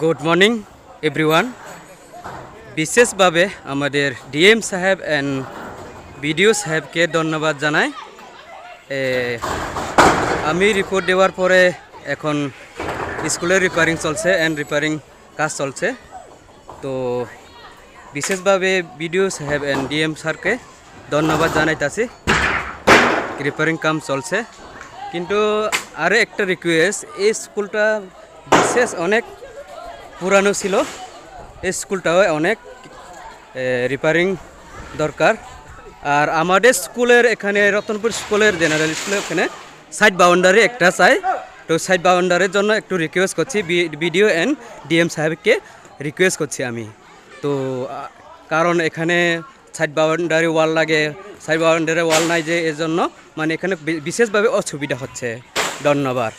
Good morning everyone. বিশেষভাবে আমাদের DM সাহেব অ্যান্ড বিডিও সাহেবকে ধন্যবাদ জানাই। আমি রিপোর্ট দেওয়ার পরে এখন স্কুলের রিপেয়ারিং চলছে অ্যান্ড রিপেয়ারিং কাজ চলছে। তো বিশেষভাবে বিডিও সাহেব অ্যান্ড ডিএম স্যারকে ধন্যবাদ জানাইতেছি। রিপেয়ারিং কাম চলছে, কিন্তু আরও একটা রিকোয়েস্ট, এই স্কুলটা বিশেষ অনেক পুরানো ছিল, এই স্কুলটাও অনেক রিপেয়ারিং দরকার। আর আমাদের স্কুলের এখানে রতনপুর স্কুলের জেনারেল স্কুলের এখানে সাইড বাউন্ডারি একটা চাই। তো সাইড বাউন্ডারির জন্য একটু রিকোয়েস্ট করছি, বিডিও অ্যান্ড ডিএম সাহেবকে রিকোয়েস্ট করছি আমি। তো কারণ এখানে সাইড বাউন্ডারি ওয়াল লাগে, সাইড বাউন্ডারি ওয়াল নাই যে, এর জন্য মানে এখানে বিশেষভাবে অসুবিধা হচ্ছে। ধন্যবাদ।